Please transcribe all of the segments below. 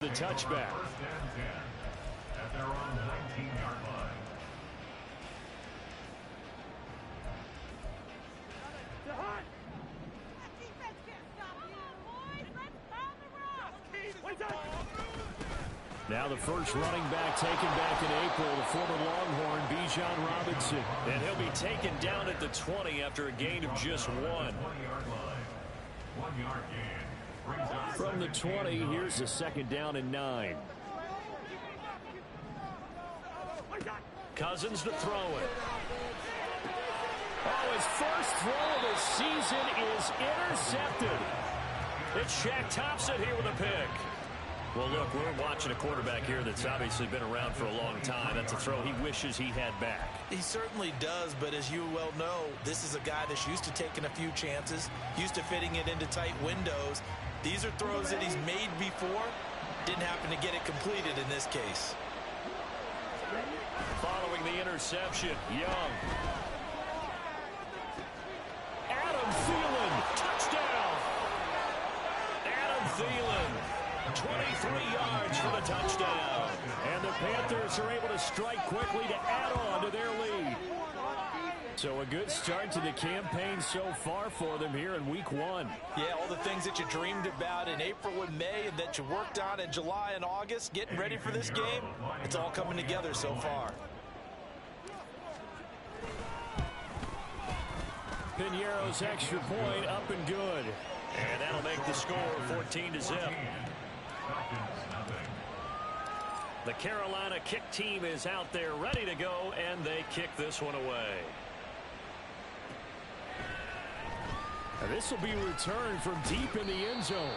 the touchback. At their own 19-yard line. Now the first running back taken back in April, the former Longhorn, Bijan Robinson. And he'll be taken down at the 20 after a gain of just 1. 20-yard line. 1 yard gain. From the 20, here's a second down and 9. Cousins to throw it. Oh, his first throw of the season is intercepted. It's Shaq Thompson here with a pick. Well, look, we're watching a quarterback here that's obviously been around for a long time. That's a throw he wishes he had back. He certainly does, but as you well know, this is a guy that's used to taking a few chances, used to fitting it into tight windows. These are throws that he's made before. Didn't happen to get it completed in this case. Following the interception, Young. Adam Thielen, touchdown! Adam Thielen, 23 yards for the touchdown. And the Panthers are able to strike quickly to add on to their lead. So a good start to the campaign so far for them here in week 1. Yeah, all the things that you dreamed about in April and May and that you worked on in July and August, getting ready for this game, it's all coming together so far. Piñeiro's extra point up and good. And that'll make the score 14-0. The Carolina kick team is out there ready to go, and they kick this one away. And this will be returned from deep in the end zone.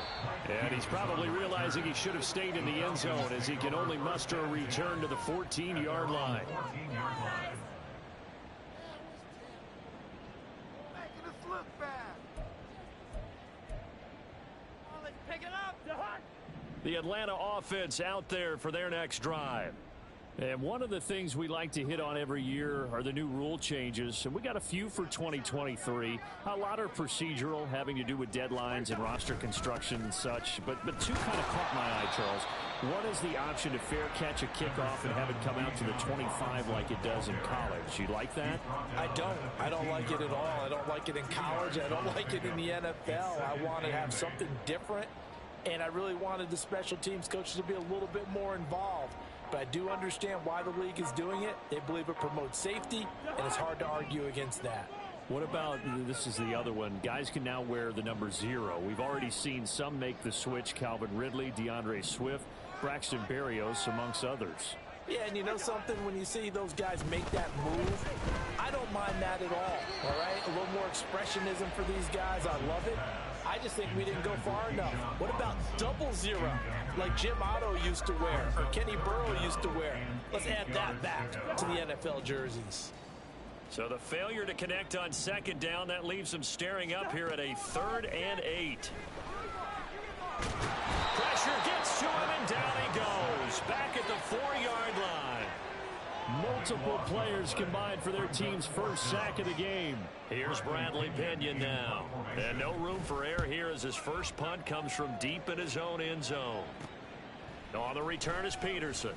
And he's probably realizing he should have stayed in the end zone as he can only muster a return to the 14-yard line. The Atlanta offense out there for their next drive. And one of the things we like to hit on every year are the new rule changes. And we got a few for 2023. A lot are procedural, having to do with deadlines and roster construction and such. But two kind of caught my eye, Charles. One is the option to fair catch a kickoff and have it come out to the 25 like it does in college. You like that? I don't. I don't like it at all. I don't like it in college. I don't like it in the NFL. I want to have something different. And I really wanted the special teams coaches to be a little bit more involved. But I do understand why the league is doing it. They believe it promotes safety, and it's hard to argue against that. What about, this is the other one, guys can now wear the number 0. We've already seen some make the switch, Calvin Ridley, DeAndre Swift, Braxton Berrios, amongst others. Yeah, and you know something? When you see those guys make that move, I don't mind that at all right? A little more expressionism for these guys. I love it. I just think we didn't go far enough. What about 00, like Jim Otto used to wear or Kenny Burrow used to wear? Let's add that back to the NFL jerseys. So the failure to connect on second down, that leaves them staring up here at a 3rd and 8. Pressure gets to him, and down he goes. Back at the 4-yard line. Multiple players combined for their team's first sack of the game. Here's Bradley Pinion now. And no room for error here as his first punt comes from deep in his own end zone. On the return is Peterson.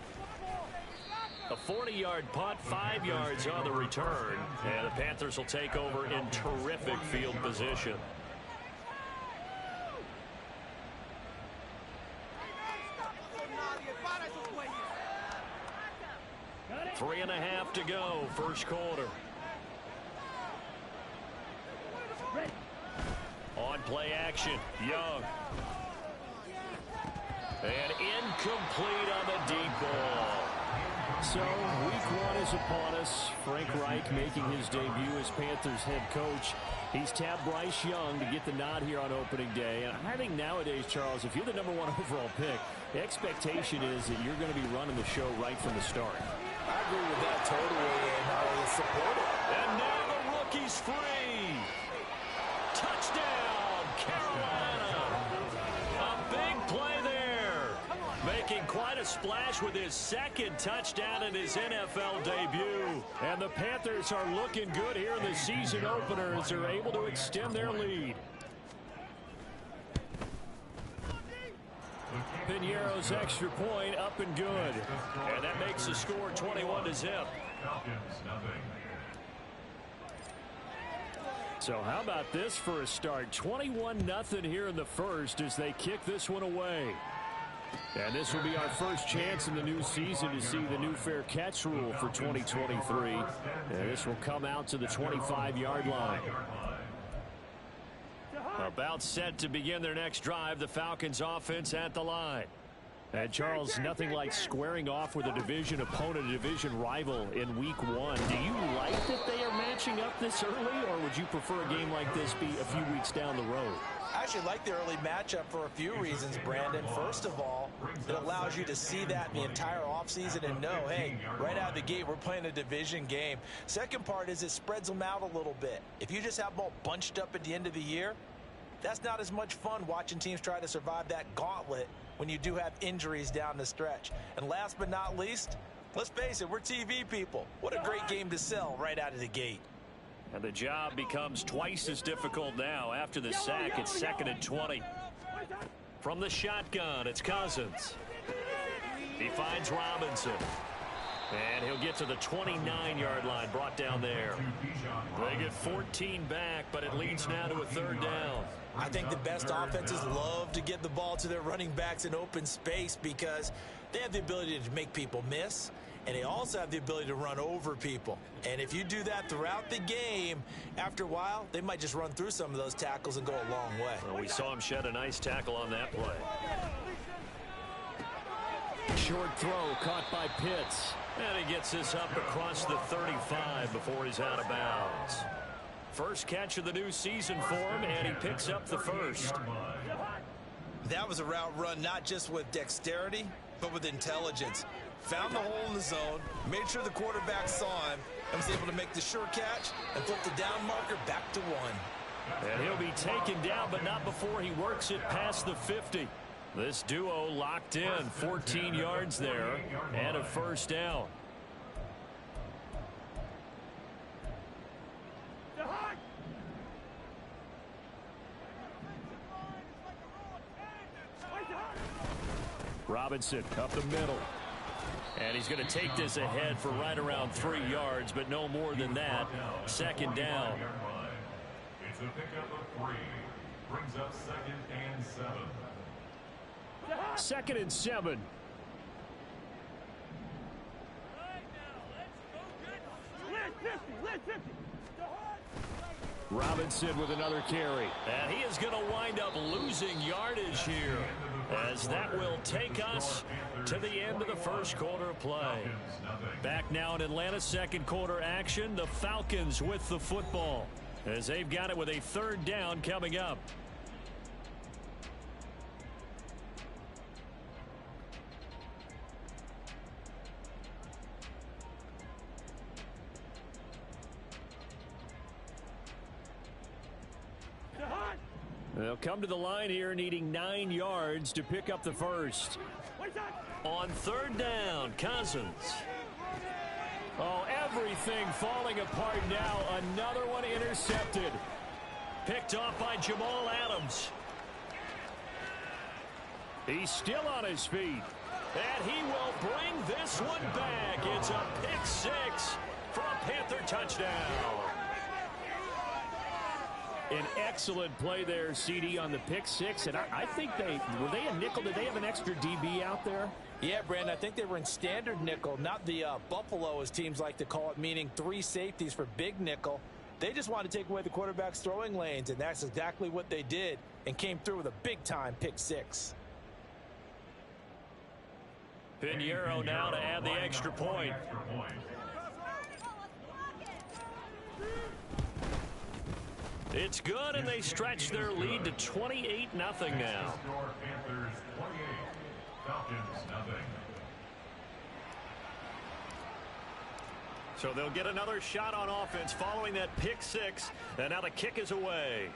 A 40-yard punt, 5 yards on the return. And the Panthers will take over in terrific field position. 3.5 to go, first quarter. On play action, Young. And incomplete on the deep ball. So, week 1 is upon us. Frank Reich making his debut as Panthers head coach. He's tabbed Bryce Young to get the nod here on opening day. And I think nowadays, Charles, if you're the number 1 overall pick, the expectation is that you're going to be running the show right from the start. I agree with that totally, and I support it. And now the rookie's free. Touchdown, Carolina. A big play there. Making quite a splash with his second touchdown in his NFL debut. And the Panthers are looking good here in the season opener as they're able to extend their lead. Piñeiro's extra point up and good. And that makes the score 21-0. Falcons, nothing. So how about this for a start? 21-0 here in the first as they kick this one away. And this will be our first chance in the new season to see the new fair catch rule for 2023. And this will come out to the 25-yard line. About set to begin their next drive, the Falcons offense at the line. And Charles, nothing like squaring off with a division opponent, a division rival in week one. Do you like that they are matching up this early, or would you prefer a game like this be a few weeks down the road? I actually like the early matchup for a few reasons, Brandon. First of all, it allows you to see that the entire offseason and know, hey, right out of the gate, we're playing a division game. Second part is it spreads them out a little bit. If you just have them all bunched up at the end of the year, that's not as much fun watching teams try to survive that gauntlet when you do have injuries down the stretch. And last but not least, let's face it, we're TV people. What a great game to sell right out of the gate. And the job becomes twice as difficult now after the sack. It's 2nd and 20. From the shotgun, it's Cousins. He finds Robinson. And he'll get to the 29-yard line, brought down there. They get 14 back, but it leads now to a 3rd down. I think the best offenses love to get the ball to their running backs in open space because they have the ability to make people miss, and they also have the ability to run over people. And if you do that throughout the game, after a while, they might just run through some of those tackles and go a long way. Well, we saw him shed a nice tackle on that play. Short throw caught by Pitts. And he gets this up across the 35 before he's out of bounds. First catch of the new season for him, and he picks up the first. That was a route run not just with dexterity, but with intelligence. Found the hole in the zone, made sure the quarterback saw him, and was able to make the sure catch and flip the down marker back to 1. And he'll be taken down, but not before he works it past the 50. This duo locked in, 14 yards there, and a 1st down. Robinson up the middle. And he's going to take this ahead for right around 3 yards, but no more than that. 2nd down. It's a pickup of 3. Brings up 2nd and 7. 2nd and 7. Robinson with another carry. And he is going to wind up losing yardage here, as that will take us to the end of the first quarter of play. Back now in Atlanta, 2nd quarter action. The Falcons with the football, as they've got it with a 3rd down coming up. They'll come to the line here needing 9 yards to pick up the first. On 3rd down, Cousins. Oh, everything falling apart now. Another one intercepted. Picked off by Jamal Adams. He's still on his feet. And he will bring this one back. It's a pick 6 for a Panther touchdown. An excellent play there, CD, on the pick 6. And I think were they a nickel? Did they have an extra DB out there? Yeah, Brandon, I think they were in standard nickel, not the Buffalo, as teams like to call it, meaning 3 safeties for big nickel. They just wanted to take away the quarterback's throwing lanes, and that's exactly what they did, and came through with a big-time pick 6. Piñeiro now to add the extra point. It's good, and they stretch their lead to 28-0 now. Panthers 28, Falcons nothing. So they'll get another shot on offense following that pick 6, and now the kick is away.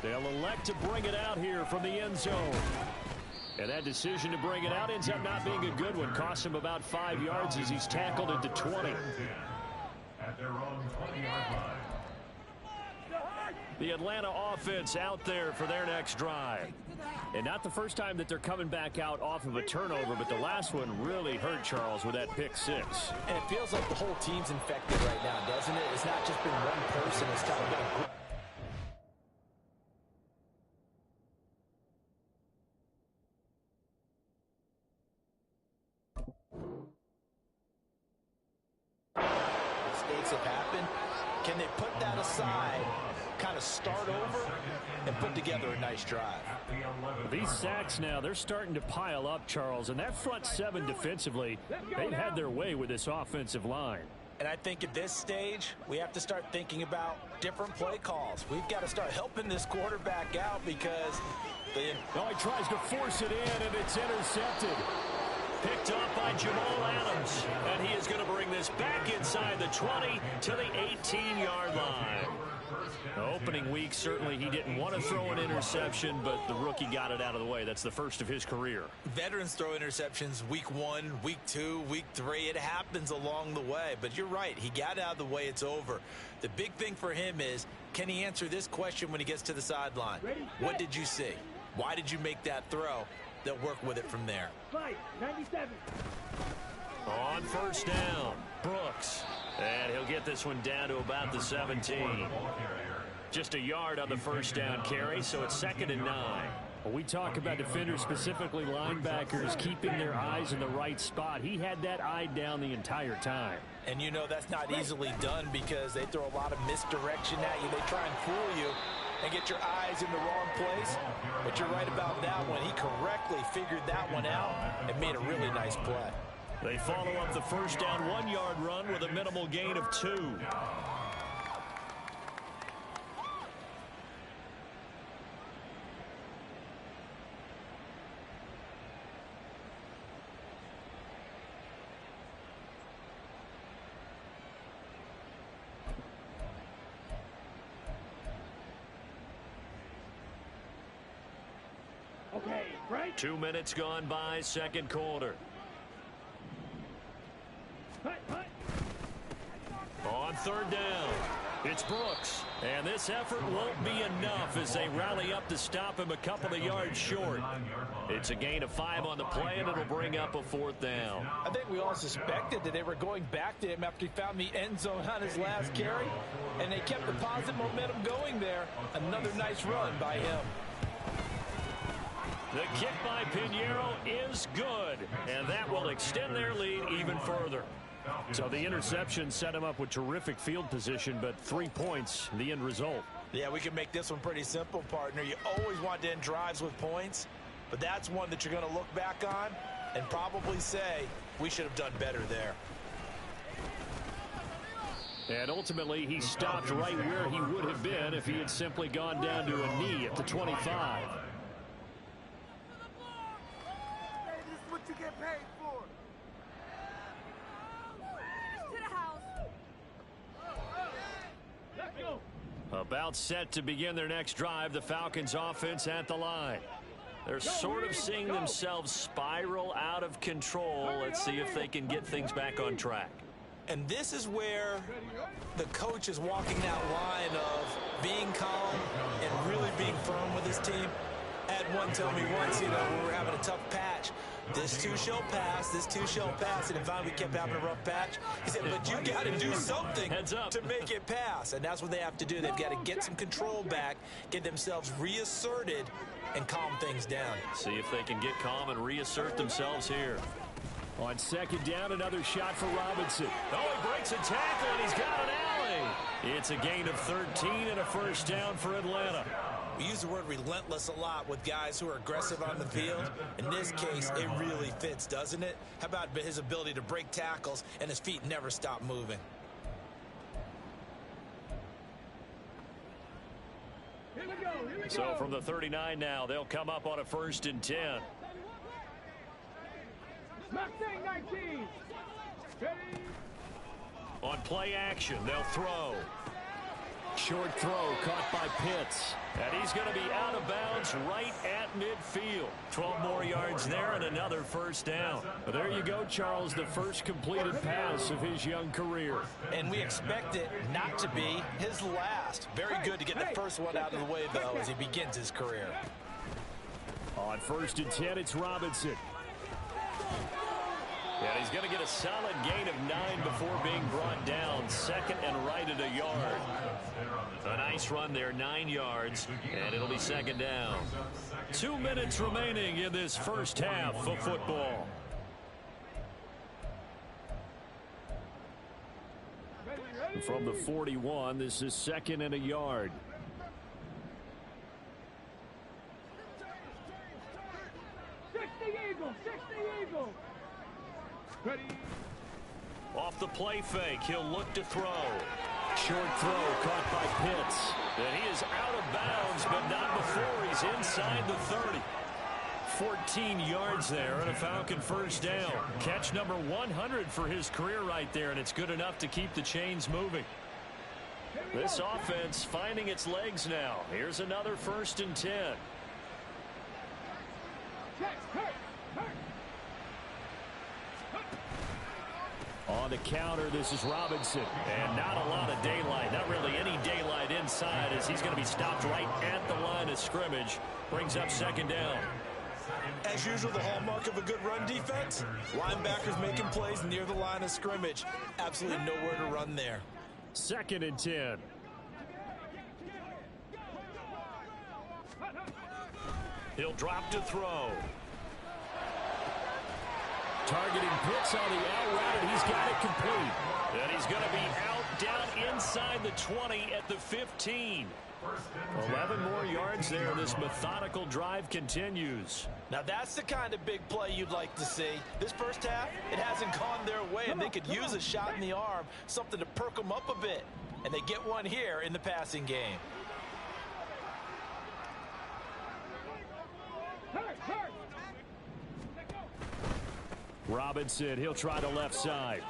They'll elect to bring it out here from the end zone. And that decision to bring it out ends up not being a good one. Costs him about 5 yards as he's tackled at the 20. At their own 20-yard line. The Atlanta offense out there for their next drive. And not the first time that they're coming back out off of a turnover, but the last one really hurt Charles with that pick six. And it feels like the whole team's infected right now, doesn't it? It's not just been one person. It's kind of been a group. Mistakes have happened. Can they put that aside, kind of start over, and put together a nice drive? These sacks now, they're starting to pile up, Charles. And that front seven defensively, they've had their way with this offensive line. And I think at this stage, we have to start thinking about different play calls. We've got to start helping this quarterback out because he tries to force it in, and it's intercepted. Picked up by Jamal Adams. And he is going to bring this back inside the 20 to the 18-yard line. Opening week, certainly he didn't want to throw an interception, but the rookie got it out of the way. That's the first of his career. Veterans throw interceptions week 1, week 2, week 3. It happens along the way. But you're right. He got out of the way. It's over. The big thing for him is, can he answer this question when he gets to the sideline? What did you see? Why did you make that throw? They'll work with it from there. 97. On first down, Brooks. And he'll get this one down to about the 17. Just a yard on the first down carry, so it's 2nd and 9. Well, we talk about defenders, specifically linebackers, keeping their eyes in the right spot. He had that eye down the entire time. And you know that's not easily done because they throw a lot of misdirection at you. They try and fool you and get your eyes in the wrong place. But you're right about that one. He correctly figured that one out and made a really nice play. They follow up the first down 1-yard run with a minimal gain of 2. Okay, right. 2 minutes gone by, second quarter. On third down, it's Brooks. And this effort won't be enough as they rally up to stop him a couple of yards short. It's a gain of 5 on the play, and it'll bring up a 4th down. I think we all suspected that they were going back to him after he found the end zone on his last carry, and they kept the positive momentum going there. Another nice run by him. The kick by Pinheiro is good, and that will extend their lead even further. So the interception set him up with terrific field position, but 3 points, the end result. Yeah, we can make this one pretty simple, partner. You always want to end drives with points, but that's one that you're going to look back on and probably say, we should have done better there. And ultimately, he stopped right where he would have been if he had simply gone down to a knee at the 25. This is what you get paid for. To the house. Let's go. About set to begin their next drive, the Falcons offense at the line. They're sort of seeing themselves spiral out of control. Let's see if they can get things back on track. And this is where the coach is walking that line of being calm and really being firm with his team. Had one tell me once, when we were having a tough patch, this too shall pass, this too shall pass. And finally we kept having a rough patch. He said, but you got to do something to make it pass. And that's what they have to do. They've got to get some control back, get themselves reasserted, and calm things down. See if they can get calm and reassert themselves here. On second down, another shot for Robinson. Oh, he breaks a tackle, and he's got an alley. It's a gain of 13 and a first down for Atlanta. We use the word relentless a lot with guys who are aggressive on the field. In this case, it really fits, doesn't it? How about his ability to break tackles and his feet never stop moving? Here we go. So from the 39 now, they'll come up on a 1st and 10. Mustang 19. Ready. On play action, they'll throw. Short throw caught by Pitts. And he's going to be out of bounds right at midfield. 12 more yards there and another first down. But there you go, Charles, the first completed pass of his young career. And we expect it not to be his last. Very good to get the first one out of the way, though, as he begins his career. On 1st and 10, it's Robinson. And he's going to get a solid gain of 9 before being brought down. 2nd and right at a yard. A nice run there, 9 yards, and it'll be 2nd down. 2 minutes remaining in this first half of football. From the 41, this is 2nd and a yard. Off the play fake, he'll look to throw. Short throw caught by Pitts. And he is out of bounds, but not before he's inside the 30. 14 yards there and a Falcon first down. Catch number 100 for his career right there, and it's good enough to keep the chains moving. This offense finding its legs now. Here's another 1st and 10. On the counter, this is Robinson. And not a lot of daylight. Not really any daylight inside as he's going to be stopped right at the line of scrimmage. Brings up 2nd down. As usual, the hallmark of a good run defense, linebackers making plays near the line of scrimmage. Absolutely nowhere to run there. 2nd and 10. He'll drop to throw. Targeting Pitts on the out route, and he's got it complete. And he's going to be out down inside the 20 at the 15. 11 more yards there. This methodical drive continues. Now that's the kind of big play you'd like to see. This first half, it hasn't gone their way, and they could use a shot in the arm, something to perk them up a bit. And they get one here in the passing game. Robinson, he'll try the left side.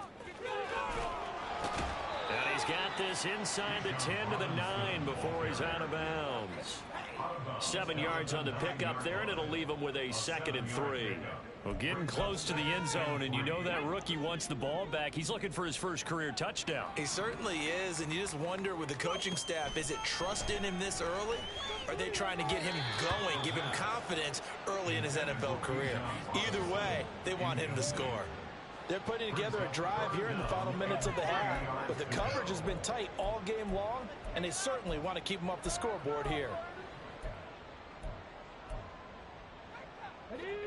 And he's got this inside the 10 to the 9 before he's out of bounds. 7 yards on the pickup there, and it'll leave him with a 2nd and 3. Well, getting close to the end zone, and you know that rookie wants the ball back. He's looking for his first career touchdown. He certainly is, and you just wonder with the coaching staff, is it trust in him this early? Or are they trying to get him going, give him confidence early in his NFL career? Either way, they want him to score. They're putting together a drive here in the final minutes of the half, but the coverage has been tight all game long, and they certainly want to keep him off the scoreboard here.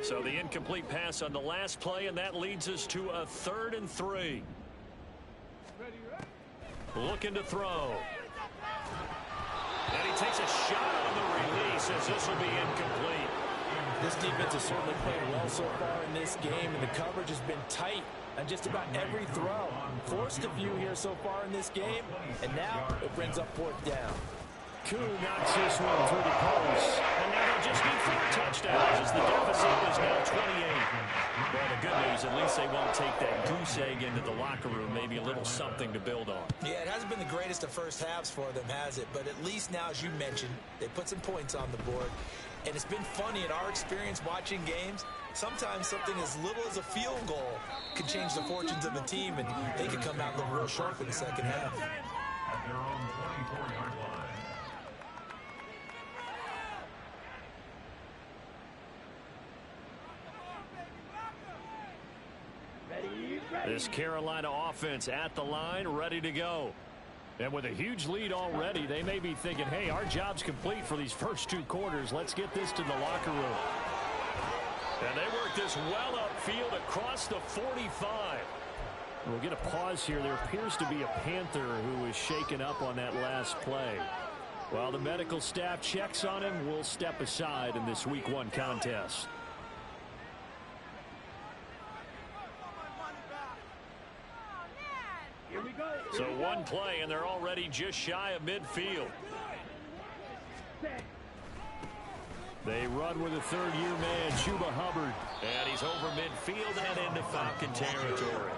So the incomplete pass on the last play, and that leads us to a 3rd and 3. Looking to throw. And he takes a shot on the release as this will be incomplete. This defense has certainly played well so far in this game, and the coverage has been tight on just about every throw. Forced a few here so far in this game, and now it brings up 4th down. Koo knocks this one through the post. And now they'll just need 4 touchdowns as the deficit is now 28. Well, the good news, at least they won't take that goose egg into the locker room. Maybe a little something to build on. Yeah, it hasn't been the greatest of first halves for them, has it? But at least now, as you mentioned, they put some points on the board. And it's been funny in our experience watching games. Sometimes something as little as a field goal can change the fortunes of the team, and they could come out looking real sharp in the second half. At their own 24-yard line. This Carolina offense at the line, ready to go. And with a huge lead already, they may be thinking, hey, our job's complete for these first 2 quarters. Let's get this to the locker room. And they work this well upfield across the 45. We'll get a pause here. There appears to be a Panther who was shaken up on that last play. While the medical staff checks on him, we'll step aside in this Week 1 contest. So 1 play, and they're already just shy of midfield. They run with a 3rd-year man, Chuba Hubbard. And he's over midfield and into Falcon territory.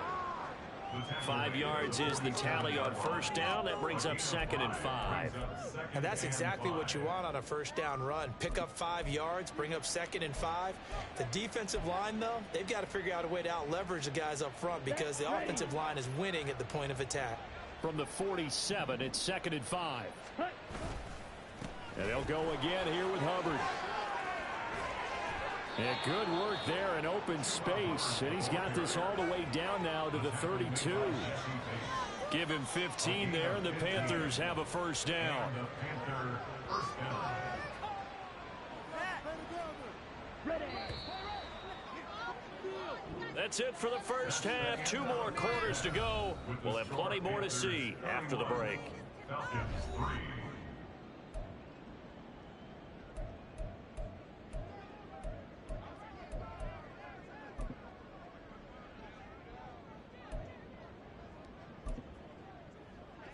5 yards is the tally on first down. That brings up 2nd and 5. And that's exactly what you want on a first down run. Pick up 5 yards, bring up 2nd and 5. The defensive line, though, they've got to figure out a way to out-leverage the guys up front because the offensive line is winning at the point of attack. From the 47, it's 2nd and 5. And they'll go again here with Hubbard. And good work there in open space. And he's got this all the way down now to the 32. Give him 15 there, and the Panthers have a first down. That's it for the first half. 2 more quarters to go. We'll have plenty more to see after the break.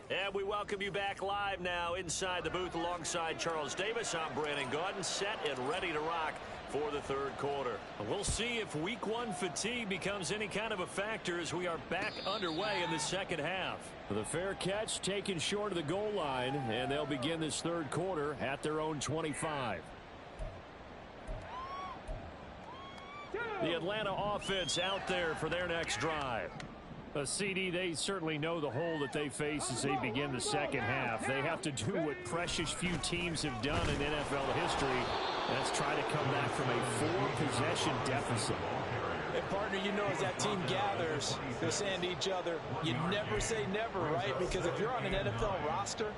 And we welcome you back live now inside the booth alongside Charles Davis. I'm Brandon Gaudin, set and ready to rock for the 3rd quarter. We'll see if week 1 fatigue becomes any kind of a factor as we are back underway in the second half. The fair catch taken short of the goal line, and they'll begin this 3rd quarter at their own 25. The Atlanta offense out there for their next drive. CD, they certainly know the hole that they face as they begin the second half. They have to do what precious few teams have done in NFL history. That's try to come back from a 4-possession deficit. And partner, you know, as that team gathers, they're saying to each other, you never say never, right? Because if you're on an NFL roster,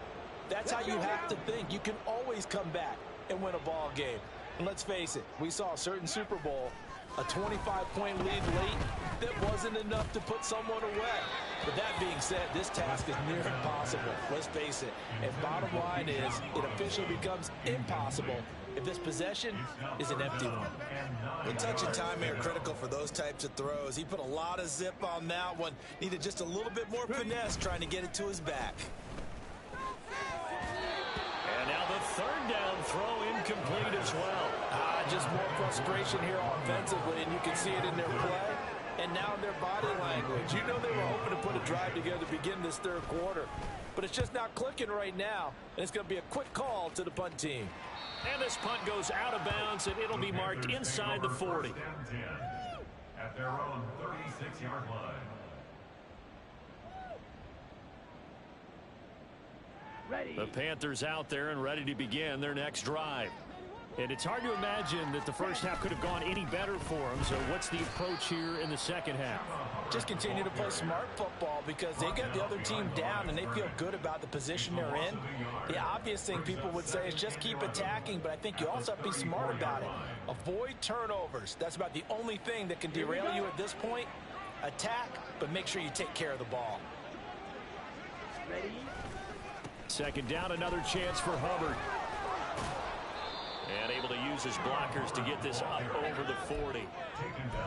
that's how you have to think. You can always come back and win a ball game. And let's face it, we saw a certain Super Bowl, a 25-point lead late that wasn't enough to put someone away. But that being said, this task is near impossible. Let's face it. And bottom line is, it officially becomes impossible if this possession is an empty one. The touch and timing are critical for those types of throws. He put a lot of zip on that one. Needed just a little bit more finesse trying to get it to his back. And now the 3rd down throw incomplete as well. Just more frustration here offensively, and you can see it in their play and now in their body language. You know they were hoping to put a drive together to begin this 3rd quarter, but it's just not clicking right now, and it's going to be a quick call to the punt team. And this punt goes out of bounds, and it'll be marked inside the 40. At their own 36-yard line. The Panthers out there and ready to begin their next drive. And it's hard to imagine that the first half could have gone any better for them. So what's the approach here in the second half? Just continue to play smart football because they got the other team down and they feel good about the position they're in. The obvious thing people would say is just keep attacking, but I think you also have to be smart about it. Avoid turnovers. That's about the only thing that can derail you at this point. Attack, but make sure you take care of the ball. Second down, another chance for Hubbard. And able to use his blockers to get this up over the 40.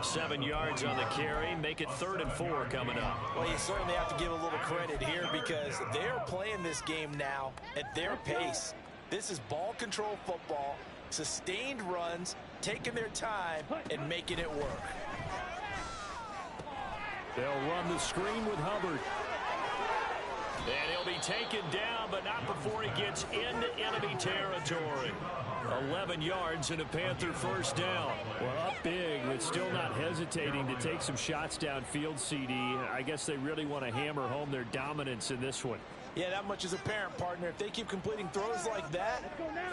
7 yards on the carry. Make it 3rd and 4 coming up. Well, you certainly have to give a little credit here because they're playing this game now at their pace. This is ball control football, sustained runs, taking their time, and making it work. They'll run the screen with Hubbard. And he'll be taken down, but not before he gets into enemy territory. 11 yards and a Panther first down. Well, up big, but still not hesitating to take some shots downfield, CD. I guess they really want to hammer home their dominance in this one. Yeah, that much is apparent, partner. If they keep completing throws like that,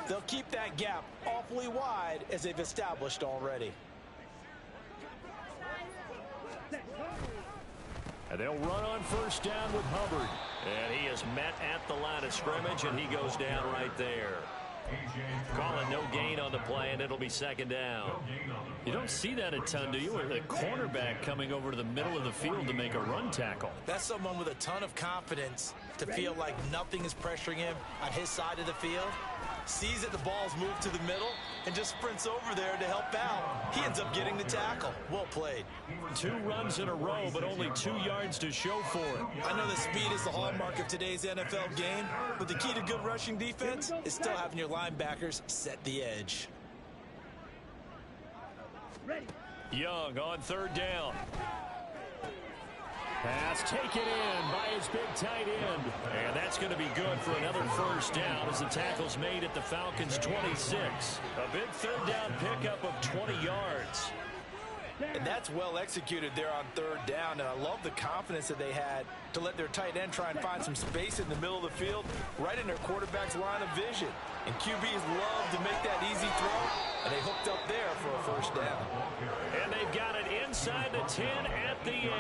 they'll keep that gap awfully wide as they've established already. And they'll run on first down with Hubbard. And he is met at the line of scrimmage, and he goes down right there. Calling no gain on the play, and it'll be second down. You don't see that a ton, do you? With a cornerback coming over to the middle of the field to make a run tackle. That's someone with a ton of confidence to feel like nothing is pressuring him on his side of the field. Sees that the ball's moved to the middle and just sprints over there to help out. He ends up getting the tackle. Well played. 2 runs in a row, but only 2 yards to show for it. I know the speed is the hallmark of today's NFL game, but the key to good rushing defense is still having your linebackers set the edge. Young on third down. Pass taken in by his big tight end. And that's going to be good for another first down as the tackle's made at the Falcons' 26. A big third down pickup of 20 yards. And that's well executed there on third down. And I love the confidence that they had to let their tight end try and find some space in the middle of the field, right in their quarterback's line of vision. And QBs love to make that easy throw, and they hooked up there for a first down. And they've got it inside the 10 at the 8.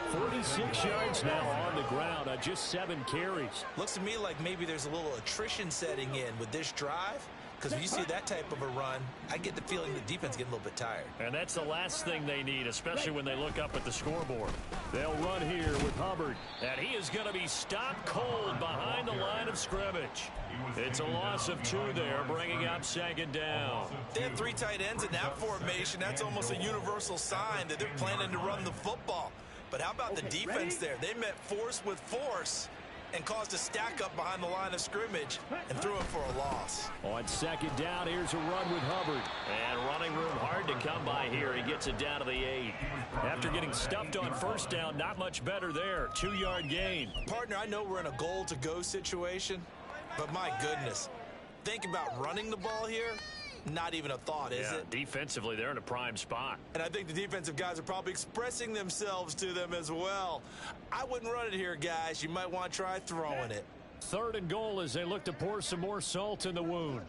46 yards now on the ground on just 7 carries. Looks to me like maybe there's a little attrition setting in with this drive. Because when you see that type of a run, I get the feeling the defense getting a little bit tired. And that's the last thing they need, especially when they look up at the scoreboard. They'll run here with Hubbard. And he is going to be stopped cold behind the line of scrimmage. It's a loss of 2 there, bringing up second down. They have 3 tight ends in that formation. That's almost a universal sign that they're planning to run the football. But how about the defense there? They met force with force and caused a stack up behind the line of scrimmage and threw it for a loss. On second down, here's a run with Hubbard. And running room hard to come by here. He gets it down to the 8. After getting stuffed on first down, not much better there. 2-yard gain. Partner, I know we're in a goal-to-go situation, but my goodness, think about running the ball here. Not even a thought, is it? Defensively, they're in a prime spot. And I think the defensive guys are probably expressing themselves to them as well. I wouldn't run it here, guys. You might want to try throwing it. 3rd and goal as they look to pour some more salt in the wound.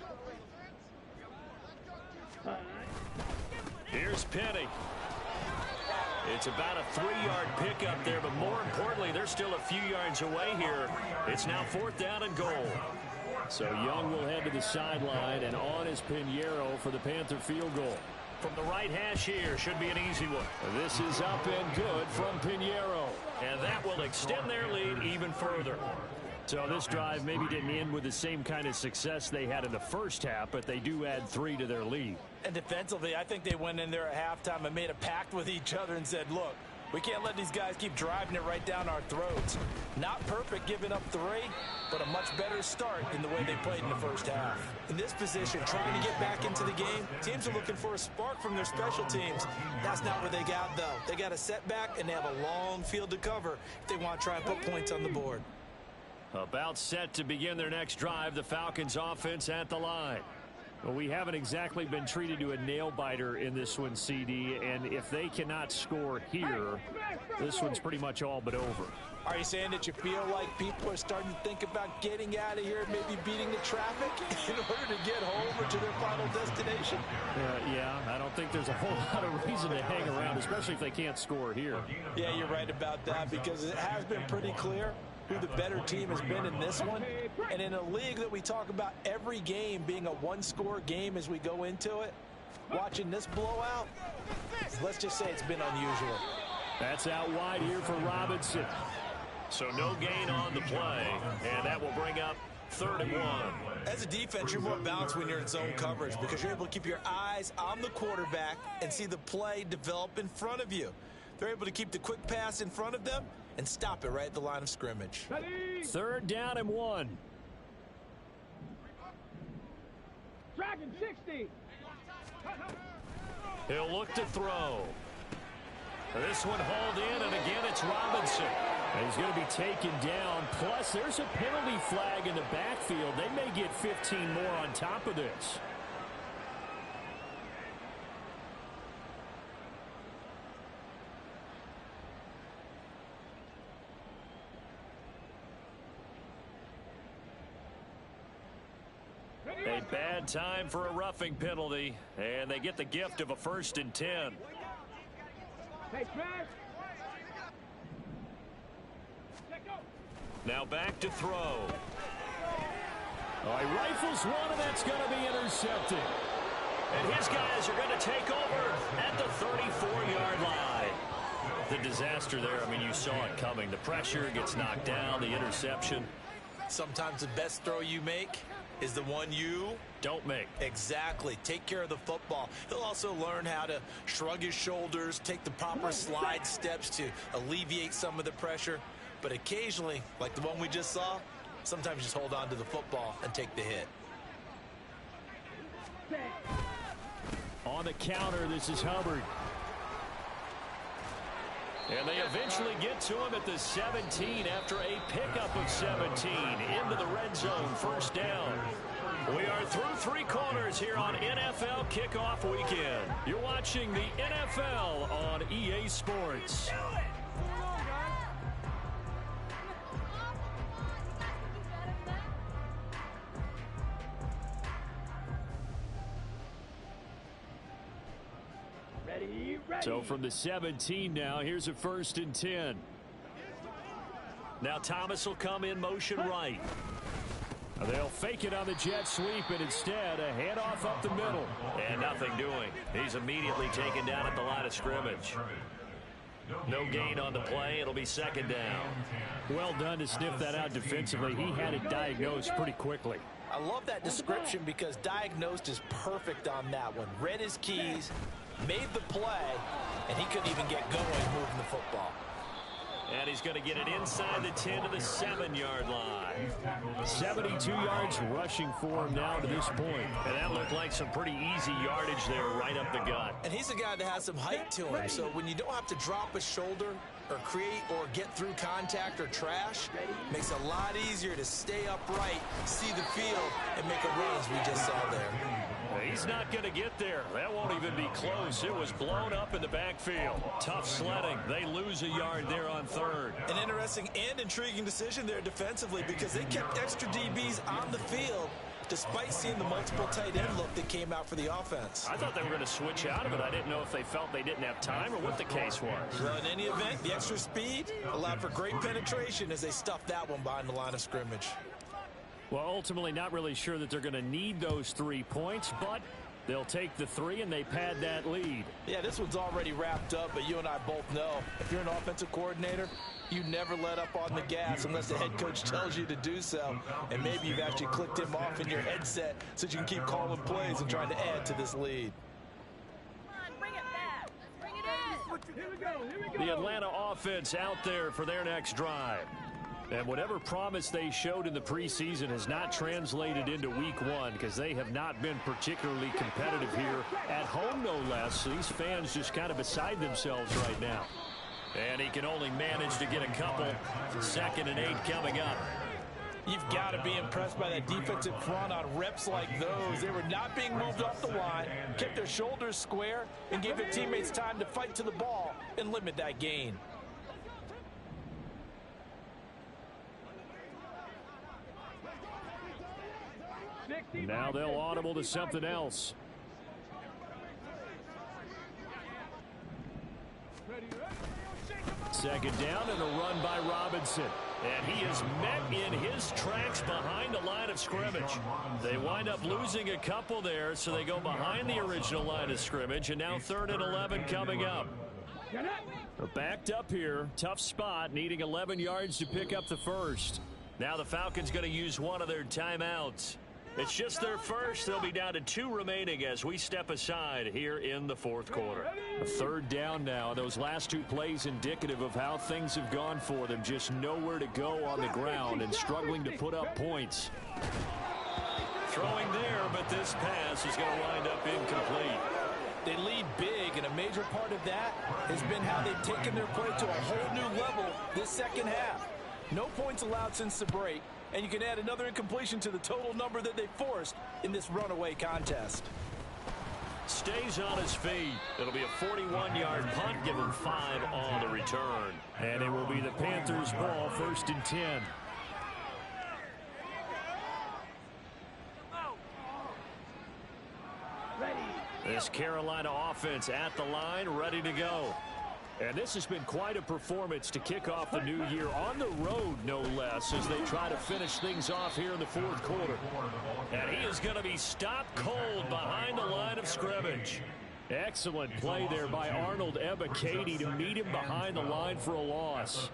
Here's Penny. It's about a 3-yard pickup there, but more importantly, they're still a few yards away here. It's now 4th down and goal. So Young will head to the sideline, and on is Pinheiro for the Panther field goal. From the right hash here, should be an easy one. This is up and good from Pinheiro. And that will extend their lead even further. So this drive maybe didn't end with the same kind of success they had in the first half, but they do add 3 to their lead. And defensively, I think they went in there at halftime and made a pact with each other and said, look, we can't let these guys keep driving it right down our throats. Not perfect giving up 3, but a much better start than the way they played in the first half. In this position, trying to get back into the game, teams are looking for a spark from their special teams. That's not where they got, though. They got a setback, and they have a long field to cover if they want to try and put points on the board. About set to begin their next drive, the Falcons offense at the line. Well, we haven't exactly been treated to a nail-biter in this one, CD, and if they cannot score here, this one's pretty much all but over. Are you saying that you feel like people are starting to think about getting out of here, maybe beating the traffic in order to get home or to their final destination? Yeah, I don't think there's a whole lot of reason to hang around, especially if they can't score here. Yeah, you're right about that, because it has been pretty clear who the better team has been in this one. And in a league that we talk about every game being a one-score game as we go into it, watching this blowout, let's just say it's been unusual. That's out wide here for Robinson. So no gain on the play, and that will bring up 3rd and 1. As a defense, you're more balanced when you're in zone coverage because you're able to keep your eyes on the quarterback and see the play develop in front of you. They're able to keep the quick pass in front of them and stop it right at the line of scrimmage. 3rd down and 1. Dragon 60. He'll look to throw. This one hauled in, and again it's Robinson. And he's going to be taken down. Plus, there's a penalty flag in the backfield. They may get 15 more on top of this. A bad time for a roughing penalty, and they get the gift of a 1st and 10. Hey, Trent. Now back to throw. Oh, he rifles one, and that's going to be intercepted. And his guys are going to take over at the 34-yard line. The disaster there, I mean, you saw it coming. The pressure gets knocked down, the interception. Sometimes the best throw you make is the one you don't make. Exactly. Take care of the football. He'll also learn how to shrug his shoulders, take the proper slide steps to alleviate some of the pressure. But occasionally, like the one we just saw, sometimes just hold on to the football and take the hit. On the counter, this is Hubbard. And they eventually get to him at the 17 after a pickup of 17 into the red zone, first down. We are through 3 quarters here on NFL Kickoff Weekend. You're watching the NFL on EA Sports. So from the 17 now, here's a 1st and 10. Now Thomas will come in motion right. They'll fake it on the jet sweep, and instead a handoff up the middle. And nothing doing. He's immediately taken down at the line of scrimmage. No gain on the play. It'll be 2nd down. Well done to sniff that out defensively. He had it diagnosed pretty quickly. I love that description because diagnosed is perfect on that one. Read his keys, made the play, and he couldn't even get going moving the football. And he's going to get it inside the 10 to the 7-yard line. 72 yards rushing for him now to this point. And that looked like some pretty easy yardage there right up the gut. And he's a guy that has some height to him, so when you don't have to drop a shoulder or create or get through contact or trash, makes it a lot easier to stay upright, see the field, and make a run as we just saw there. He's not going to get there. That won't even be close. It was blown up in the backfield. Tough sledding. They lose a yard there on 3rd. An interesting and intriguing decision there defensively because they kept extra DBs on the field despite seeing the multiple tight end look that came out for the offense. I thought they were going to switch out of it. I didn't know if they felt they didn't have time or what the case was. Well, in any event, the extra speed allowed for great penetration as they stuffed that one behind the line of scrimmage. Well, ultimately not really sure that they're going to need those 3 points, but they'll take the 3 and they pad that lead. Yeah, this one's already wrapped up, but you and I both know if you're an offensive coordinator, you never let up on the gas unless the head coach tells you to do so. And maybe you've actually clicked him off in your headset so you can keep calling plays and trying to add to this lead. Bring it back. Bring it in. Here we go. The Atlanta offense out there for their next drive. And whatever promise they showed in the preseason has not translated into week 1 because they have not been particularly competitive here at home, no less. These fans just kind of beside themselves right now. And he can only manage to get a couple. 2nd and 8 coming up. You've got to be impressed by that defensive front on reps like those. They were not being moved off the line, kept their shoulders square, and gave their teammates time to fight to the ball and limit that gain. Now they'll audible to something else. Second down and a run by Robinson. And he is met in his tracks behind the line of scrimmage. They wind up losing a couple there, so they go behind the original line of scrimmage, and now 3rd and 11 coming up. They're backed up here. Tough spot, needing 11 yards to pick up the 1st. Now the Falcons going to use one of their timeouts. It's just their first. They'll be down to 2 remaining as we step aside here in the 4th quarter. A 3rd down now. Those last 2 plays indicative of how things have gone for them. Just nowhere to go on the ground and struggling to put up points. Throwing there, but this pass is going to wind up incomplete. They lead big, and a major part of that has been how they've taken their play to a whole new level this 2nd half. No points allowed since the break. And you can add another incompletion to the total number that they forced in this runaway contest. Stays on his feet. It'll be a 41-yard punt. Give him 5 on the return. And it will be the Panthers' ball, 1st and 10. This Carolina offense at the line, ready to go. And this has been quite a performance to kick off the new year on the road, no less, as they try to finish things off here in the 4th quarter. And he is going to be stopped cold behind the line of scrimmage. Excellent play there by Arnold Ebiketie to meet him behind the line for a loss.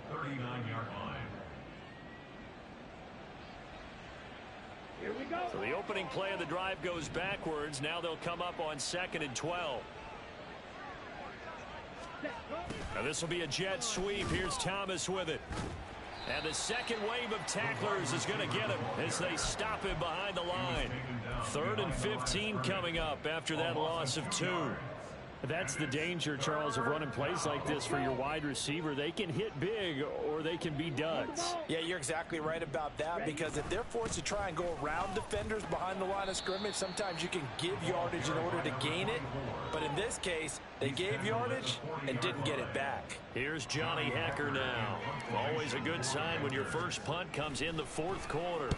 So the opening play of the drive goes backwards. Now they'll come up on 2nd and 12. Now this will be a jet sweep. Here's Thomas with it. And the second wave of tacklers is going to get him as they stop him behind the line. 3rd and 15 coming up after that loss of 2. That's the danger, Charles, of running plays like this for your wide receiver. They can hit big or they can be duds. Yeah, you're exactly right about that, because if they're forced to try and go around defenders behind the line of scrimmage, sometimes you can give yardage in order to gain it. But in this case, they gave yardage and didn't get it back. Here's Johnny Hekker now. Always a good sign when your first punt comes in the fourth quarter.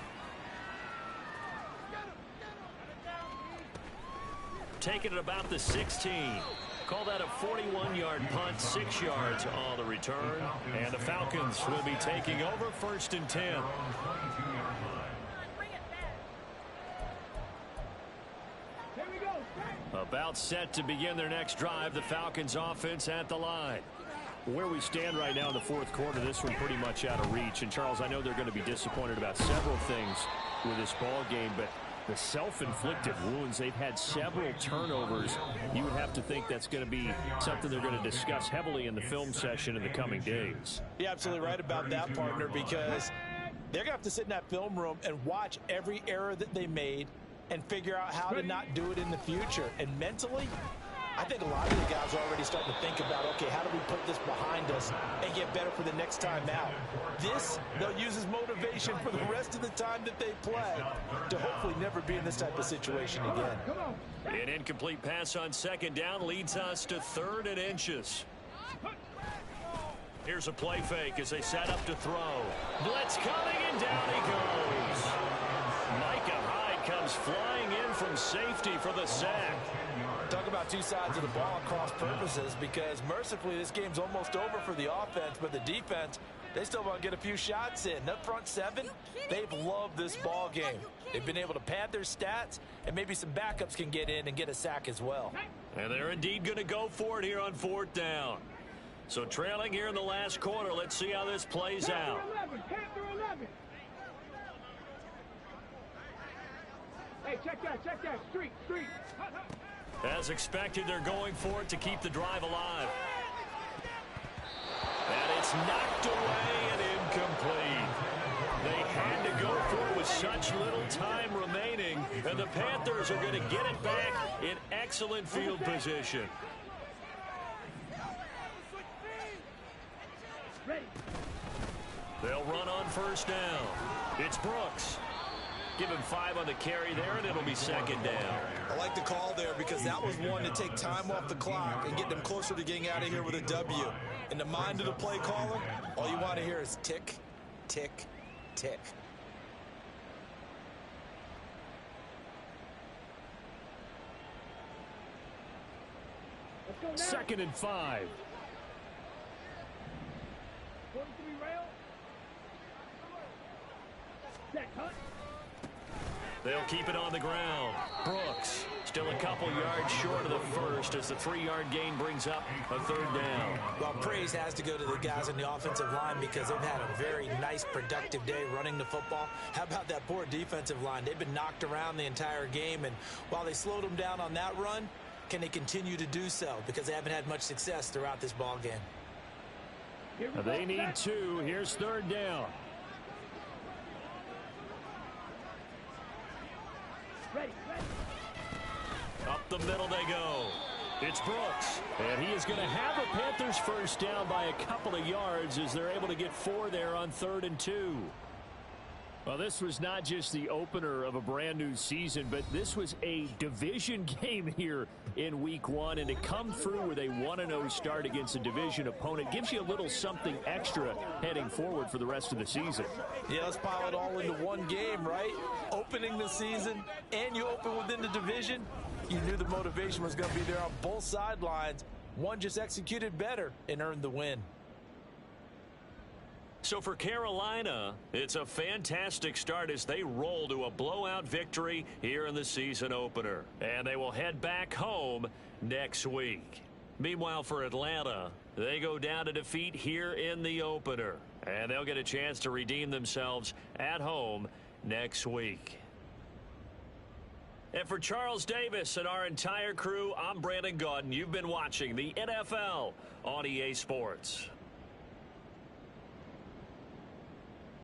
Taking it about the 16. Call that a 41-yard punt, 6 yards on the return. And the Falcons will be taking over 1st and 10. About set to begin their next drive, the Falcons offense at the line. Where we stand right now in the fourth quarter, this one pretty much out of reach. And, Charles, I know they're going to be disappointed about several things with this ball game, but the self-inflicted wounds, they've had several turnovers. You would have to think that's going to be something they're going to discuss heavily in the film session in the coming days. You're absolutely right about that, partner, because they're going to have to sit in that film room and watch every error that they made and figure out how to not do it in the future. And mentally, I think a lot of the guys are already starting to think about, okay, how do we put this behind us and get better for the next time out? This, they'll use as motivation for the rest of the time that they play to hopefully never be in this type of situation again. An incomplete pass on 2nd down leads us to 3rd and inches. Here's a play fake as they set up to throw. Blitz coming, and down he goes. Micah Hyde comes flying in from safety for the sack. Talk about two sides of the ball at cross purposes, because mercifully this game's almost over for the offense, but the defense, they still want to get a few shots in. That front seven, they've loved this ball game. They've been able to pad their stats, and maybe some backups can get in and get a sack as well. And they're indeed going to go for it here on 4th down. So trailing here in the last quarter, let's see how this plays out. Hey, check that, street. As expected, they're going for it to keep the drive alive. And it's knocked away and incomplete. They had to go for it with such little time remaining, and the Panthers are going to get it back in excellent field position. They'll run on 1st down. It's Brooks. Give him 5 on the carry there, and it'll be 2nd down. I like the call there, because that was one to take time off the clock and get them closer to getting out of here with a W. In the mind of the play caller, all you want to hear is tick, tick, tick. Second and 5. They'll keep it on the ground. Brooks still a couple yards short of the first as the 3-yard gain brings up a 3rd down. Well, praise has to go to the guys on the offensive line, because they've had a very nice, productive day running the football. How about that poor defensive line? They've been knocked around the entire game, and while they slowed them down on that run, can they continue to do so? Because they haven't had much success throughout this ball game. They need 2. Here's 3rd down. Up the middle they go. It's Brooks. And he is going to have a Panthers 1st down by a couple of yards as they're able to get 4 there on 3rd and 2. Well, this was not just the opener of a brand new season, but this was a division game here in week 1. And to come through with a 1-0 start against a division opponent gives you a little something extra heading forward for the rest of the season. Yeah, let's pile it all into one game, right? Opening the season, and you open within the division. You knew the motivation was going to be there on both sidelines. One just executed better and earned the win. So for Carolina, it's a fantastic start as they roll to a blowout victory here in the season opener. And they will head back home next week. Meanwhile, for Atlanta, they go down to defeat here in the opener. And they'll get a chance to redeem themselves at home next week. And for Charles Davis and our entire crew, I'm Brandon Gaudin. You've been watching the NFL on EA Sports.